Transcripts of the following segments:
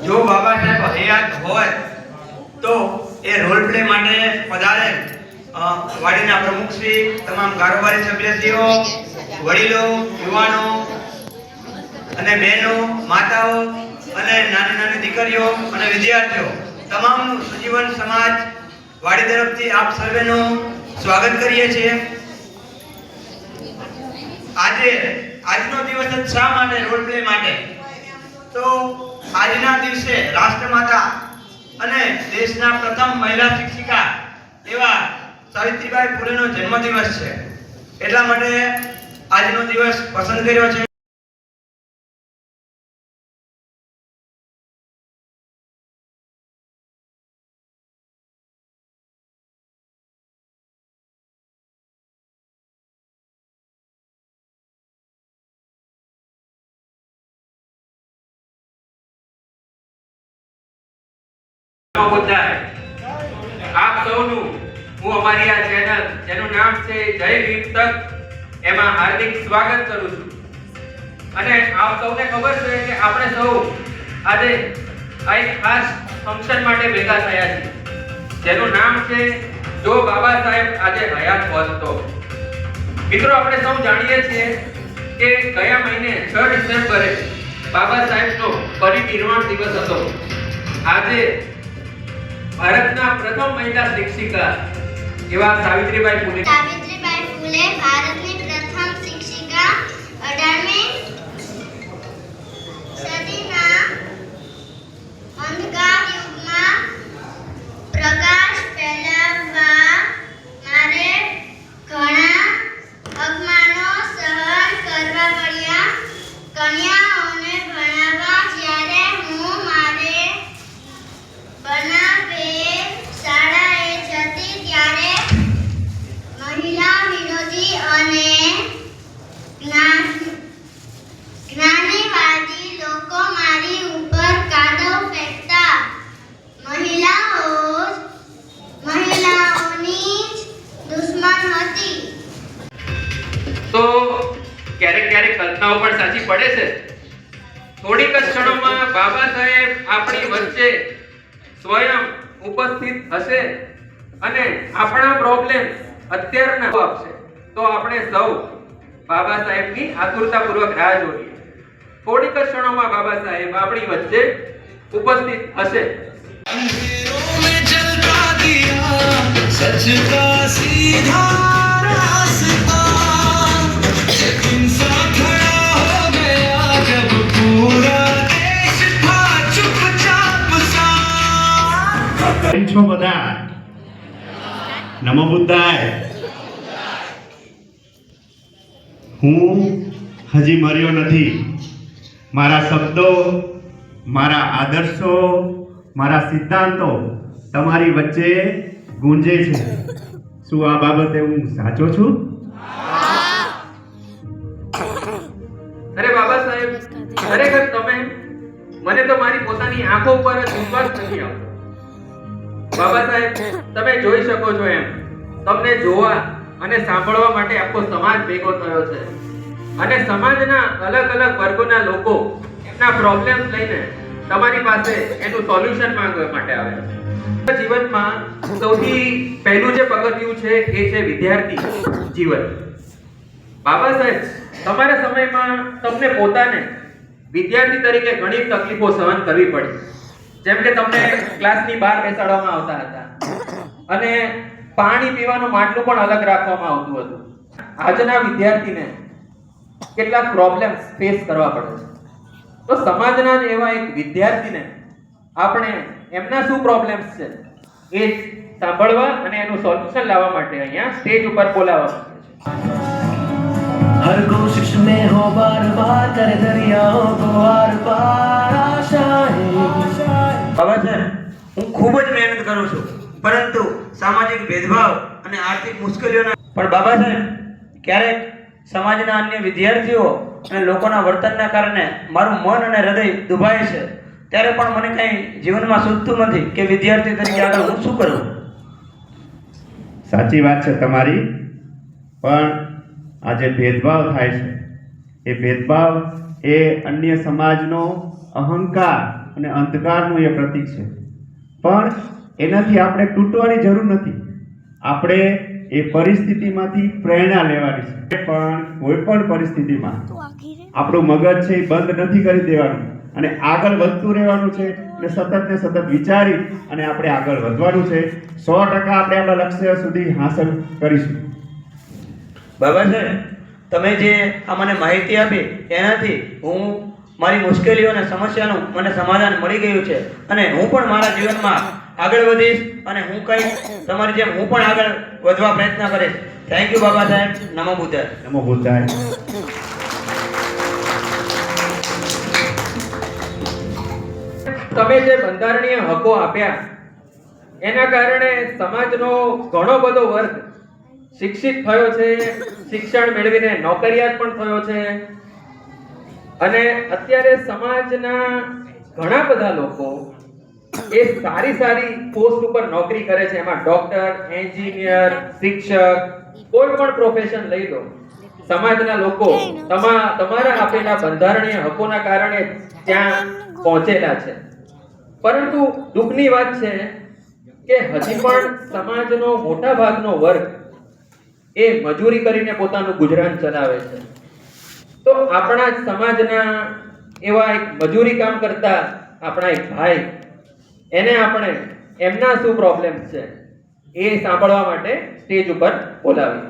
જો બાબા સાહેબ હયાત હોય તો એ રોલ પ્લે માટે પધારે વાડીના પ્રમુખશ્રી, તમામ કારોબારી સભ્યશ્રીઓ, વડીલો, યુવાનો અને બહેનો, માતાઓ અને નાની નાની દીકરીઓ અને વિદ્યાર્થીઓ તમામનું સજીવન સમાજ વાડી તરફથી આપ સર્વેનું સ્વાગત કરીએ છીએ। આજનો દિવસ જ શા માટે? રોલ પ્લે માટે। તો આજના દિવસે રાષ્ટ્રમાતા અને દેશના પ્રથમ મહિલા શિક્ષિકા એવા સાવિત્રીબાઈ ફૂલેનો જન્મદિવસ છે, એટલા માટે આજનો દિવસ પસંદ કર્યો છે। આપ સૌનું હું અમારી આ ચેનલ જેનું નામ છે જય ભીમ તક એમાં હાર્દિક સ્વાગત કરું છું। અને આપ સૌને ખબર છે કે આપણે સૌ આજે આ એક ખાસ ફંક્શન માટે ભેગા થયા છીએ જેનું નામ છે જો બાબા સાહેબ આજે હયાત હોત તો। મિત્રો, આપણે સૌ જાણીએ છીએ કે ગયા મહિને 6 ડિસેમ્બરે બાબા સાહેબનો પરિનિર્વાણ દિવસ હતો। આજે ભારતના પ્રથમ મહિલા શિક્ષિકા એવા સાવિત્રીબાઈ ફૂલે ભારતની પ્રથમ શિક્ષિકા 18મી સદીના અંધકાર યુગમાં પ્રકાશ ફેલાવવા મારે ઘણા અપમાનો સહન કરવા પડ્યા। કન્યાઓને ભણાવવા જ્યારે હું મારે શાળાએ જતી ત્યારે મહિલા વિરોધી અને જ્ઞાનીવાદી લોકો મારી ઉપર કાદવ ફેંકતા। મહિલાઓની જ દુશ્મન હતી। તો ક્યારેક ક્યારેક કલ્પનાઓ પણ સાચી પડે છે। થોડીક જ ક્ષણોમાં બાબા સાહેબ આપણી વચ્ચે સ્વયં ઉપસ્થિત હશે અને આપણા પ્રોબ્લેમ અત્યારના આપશે। તો આપણે સૌ બાબા સાહેબની આતુરતાપૂર્વક રાહ જોઈએ। થોડીક જ ક્ષણોમાં બાબા સાહેબ આપણી વચ્ચે ઉપસ્થિત હશે। सच का सीधा रास्ता इंसान खड़ा हो गया जब पूरा देश था चुपचाप सा। કેમ છો બધા? નમો બુદ્ધાય। હું હજી મર્યો નથી। મારા શબ્દો, મારા આદર્શો, મારા સિદ્ધાંતો તમારી વચ્ચે ગુંજે છે। શું આ બાબતે હું સાચો છું? અરે બાબા સાહેબ, ખરેખર તમે મને તો મારી પોતાની આંખો પર જ વિશ્વાસ નથી આવતો। બાબા સાહેબ, તમે જોઈ શકો છો એમ તમને જોવા અને સાંભળવા માટે આખો સમાજ ભેગો થયો છે અને સમાજના અલગ અલગ વર્ગોના લોકો એમના પ્રોબ્લેમ્સ લઈને તમારી પાસે એનું સોલ્યુશન માંગવા માટે આવે છે। જીવનમાં સૌથી પહેલું જે પગથિયું છે એ છે વિદ્યાર્થી જીવન। બાબા સાહેબ, તમારા સમયમાં તમને પોતાને વિદ્યાર્થી તરીકે ઘણી તકલીફો સહન કરવી પડી, જેમ કે તમને ક્લાસની બહાર બેસાડવામાં આવતા હતા અને પાણી પીવાનું માટલું પણ અલગ રાખવામાં આવતું હતું। આજના વિદ્યાર્થીને કેટલાક પ્રોબ્લેમ્સ ફેસ કરવા પડે છે, તો સમાજના જ એવા એક વિદ્યાર્થીને આપણે એમના શું પ્રોબ્લેમ્સ છે એ સાંભળવા અને એનું સોલ્યુશન લાવવા માટે અહીંયા સ્ટેજ ઉપર બોલાવવામાં આવે છે। हर कोशिश में हो बार बार कर दरियाओं को आर पार आशाएं। બાબા સાહેબ, હું ખૂબ જ મહેનત કરું છું, પરંતુ સામાજિક ભેદભાવ અને આર્થિક મુશ્કેલીઓના પણ બાબા સાહેબ ક્યારેક સમાજના અન્ય વિદ્યાર્થીઓ અને લોકોના વર્તનના કારણે મારું મન અને હૃદય દુભાય છે। ત્યારે પણ મને કંઈ જીવનમાં સૂઝતું નથી કે વિદ્યાર્થી તરીકે આગળ હું શું કરું। સાચી વાત છે તમારી, પણ આ જે ભેદભાવ થાય છે એ ભેદભાવ એ અન્ય સમાજનો અહંકાર અને અંધકારનું એ પ્રતીક છે. પણ એનાથી આપણે તૂટવાની જરૂર નથી. આપણે એ પરિસ્થિતિમાંથી પ્રેરણા લેવાની છે. પણ કોઈ પણ પરિસ્થિતિમાં આપણું મગજ છે એ બંધ નથી કરી દેવાનું અને આગળ વધતું રહેવાનું છે અને સતત ને સતત વિચારી અને આપણે આગળ વધવાનું છે. 100% આપણે આપણા લક્ષ્ય સુધી હાંસલ કરીશું. બાબા સાહેબ, તમે જે આ મને માહિતી આપી એનાથી હું મારી મુશ્કેલીઓ અને સમસ્યાનું મને સમાધાન મળી ગયું છે અને હું પણ મારા જીવનમાં આગળ વધીશ અને હું કંઈક તમારી જેમ હું પણ આગળ વધવા પ્રયત્ન કરીશ. Thank you Baba Saheb. નમો બુદ્ધાય. નમો બુદ્ધાય. તમે જે બંધારણીય હકો આપ્યા એના કારણે સમાજનો ઘણો બધો વર્ગ શિક્ષિત થયો છે, શિક્ષણ મેળવીને નોકરિયાત પણ થયો છે અને અત્યારે સમાજના ઘણા બધા લોકો એ સારી સારી પોસ્ટ ઉપર નોકરી કરે છે. એમાં ડોક્ટર, એન્જિનિયર, શિક્ષક, કોઈ પણ પ્રોફેશન લઈ લો, સમાજના લોકો તમારા આપેલા બંધારણીય હકોના કારણે ત્યાં પહોંચેલા છે. પરંતુ દુઃખની વાત છે કે હજી પણ સમાજનો મોટા ભાગનો વર્ગ એ મજૂરી કરીને પોતાનું ગુજરાન ચલાવે છે. તો આપણા જ સમાજના એવા એક મજૂરી કામ કરતા આપણા એક ભાઈ, એને આપણે એમના શું પ્રોબ્લેમ છે એ સાંભળવા માટે સ્ટેજ ઉપર બોલાવી.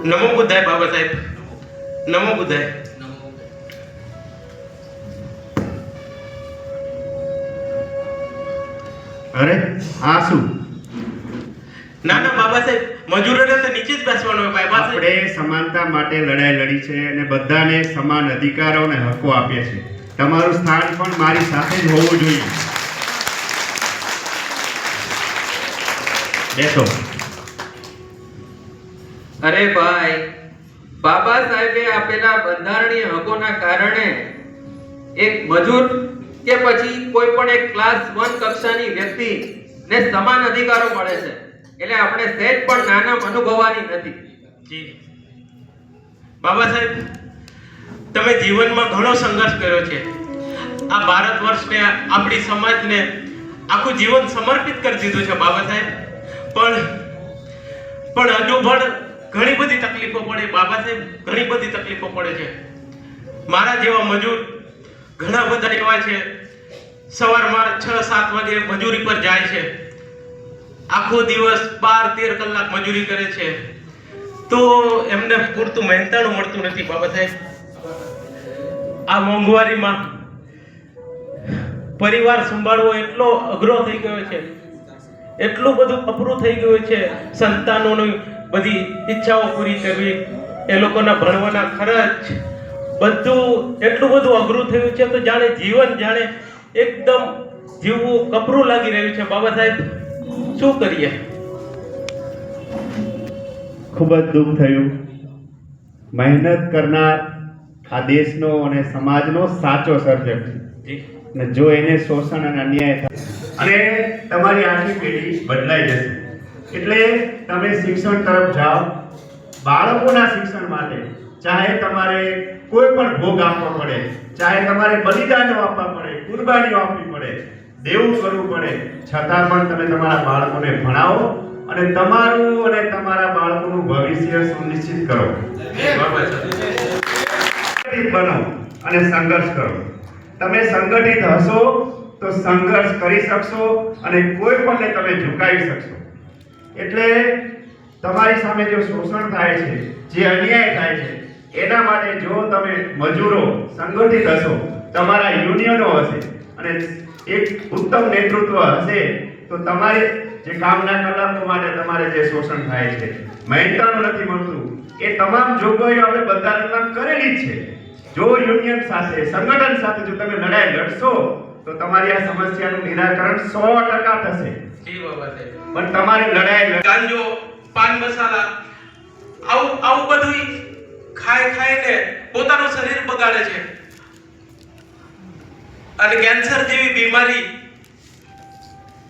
નમો બુદ્ધાય બાબા સાહેબ. નમો બુદ્ધાય. અરે આ શું? ના ના બાબા સાહેબ, મજૂરોને તો નીચે જ બેસવાનું હોય બાબા સાહેબ. આપણે સમાનતા માટે લડાઈ લડી છે અને બધાને સમાન અધિકારો અને હકો આપ્યા છે. તમારું સ્થાન પણ મારી સાથે જ હોવું જોઈએ. બેસો. અરે ભાઈ, બાબા સાહેબે આપેલા બંધારણીય હકોના કારણે એક મજૂર કે પછી કોઈ પણ એક ક્લાસ 1 કક્ષાની વ્યક્તિને સમાન અધિકારો મળે છે. એટલે આપણે સહેજ પણ નાના અનુભવવાની નથી. જી બાબા સાહેબ, તમે જીવનમાં ઘણો સંઘર્ષ કર્યો છે. આ ભારત વર્ષને, આપણી સમાજને આખું જીવન સમર્પિત કરી દીધું છે બાબા સાહેબ. પણ હજુ પણ ઘણી બધી તકલીફો પડે બાબા સાહેબ, ઘણી બધી તકલીફો પડે છે. મારા જેવા મજૂર ઘણા બધા એવા છે, સવારમાં 6-7 વાગે મજૂરી પર જાય છે, આખો દિવસ 12-13 કલાક મજૂરી કરે છે, તો એમને પૂરતું મહેનતાણું મળતું નથી બાબા સાહેબ. આ મોંઘવારીમાં પરિવાર સંભાળવો એટલો અઘરો થઈ ગયો છે, એટલું બધું અઘરું થઈ ગયું છે. સંતાનોની બધી ઈચ્છાઓ પૂરી કરવી, એ લોકોના ભણવાના ખર્ચ, બધું એટલું બધું અઘરું થયું છે તો જાણે જીવન જાણે એકદમ જીવવું કપરું લાગી રહ્યું છે બાબા સાહેબ. શું કરીએ? ખૂબ જ દુઃખ થયું. મહેનત કરનાર આ દેશનો અને સમાજનો સાચો સર્જક છે. જી. અને જો એને શોષણ અને અન્યાય થાય અને તમારી આખી પેઢી બદલાઈ જશે. એટલે તમે શિક્ષણ તરફ જાઓ. બાળકોના શિક્ષણ માટે ચાહે તમારે કોઈ પણ ભોગ આપવો પડે, ચાહે તમારે બલિદાનો આપવા પડે, કુરબાનીઓ આપવી પડે, દેવું કરવું પડે, છતાં પણ તમે તમારા બાળકોને ભણાવો અને તમારું અને તમારા બાળકોનું ભવિષ્ય સુનિશ્ચિત કરો. બાબા સાહેબ. સંગઠિત બનો અને સંઘર્ષ કરો. તમે સંગઠિત હશો તો સંઘર્ષ કરી શકશો અને કોઈ પણને તમે ઝુકાવી શકશો. એટલે તમારી સામે જો શોષણ થાય છે, જે અન્યાય થાય છે, એના માટે જો તમે મજૂરો સંગઠિત હશો, તમારા યુનિયનો હશે અને એક ઉત્તમ નેતૃત્વ હશે, તો તમારે જે કામના કલાકો માટે તમારે જે શોષણ થાય છે, મહેનતાણું નથી મળતું, એ તમામ જોગવાઈઓ આપણે બંધારણમાં કરેલી જ છે. જો યુનિયન સાથે, સંગઠન સાથે જો તમે લડાઈ લડશો તો તમારી આ સમસ્યાનું નિરાકરણ 100% થશે. જી બાબા સાહેબ. પણ તમારી લડાઈ ગાંજો, પાન મસાલા, આવું બધું ખાઈને પોતાનું શરીર બગાડે છે. અને કેન્સર જેવી બીમારી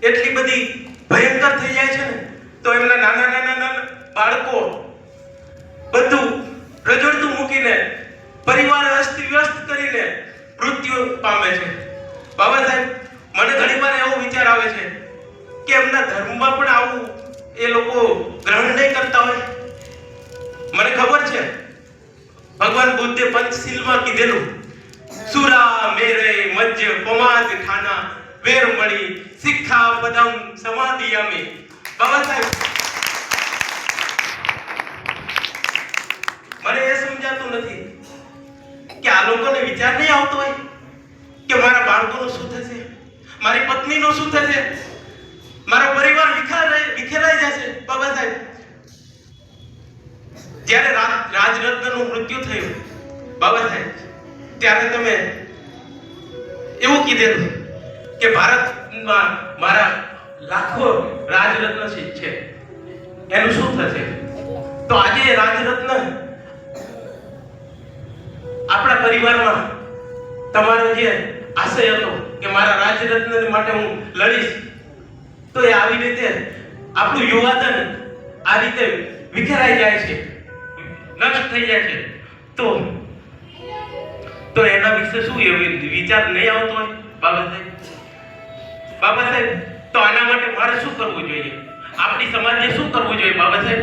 એટલી બધી ભયંકર થઈ જાય છે ને, તો એમના નાના નાના બાળકો બધું રજડતું મૂકીને પરિવાર અસ્તવ્યસ્ત કરીને મૃત્યુ પામે છે. બાબા સાહેબ, મને ઘણીવાર એવો વિચાર આવે છે કે એમના ધર્મમાં પણ આવું એ લોકો ગ્રહણ નહીં કરતા હોય. મને ખબર છે ભગવાન બુદ્ધે પંચશીલમાં કીધેલું, સુરા મેરે મજ્જ પમાદ ખાના વેરમણી શિક્ષા પદમ સમાધિયામી. બાબા સાહેબ, મને એ સમજાતું નથી કે આ લોકોને વિચાર નહીં આવતો હોય કે મારા બાળકોનું શું થશે, મારી પત્નીનું શું થશે, મારો પરિવાર વિખેરાઈ જશે. બાબા સાહેબ, જ્યારે રાજરત્નનું મૃત્યુ થયું બાબા સાહેબ, ત્યારે તમે એવું કીધેલું કે ભારતમાં મારા લાખો રાજરત્ન છે, એનું શું થશે? તો આજે રાજરત્ન આપણા પરિવારમાં તમારો જે આશય હતો કે મારા રાજરત્ન માટે હું લડીશ, તો એ આવી રીતે આપણું યુવાધન આ રીતે વિખેરાઈ જાય છે, નષ્ટ થઈ જાય છે. તો એના વિશે શું વિચાર નહીં આવતો હોય? બાબા સાહેબ, તો આના માટે મારે શું કરવું જોઈએ? આપણી સમાજે શું કરવું જોઈએ? બાબા સાહેબ,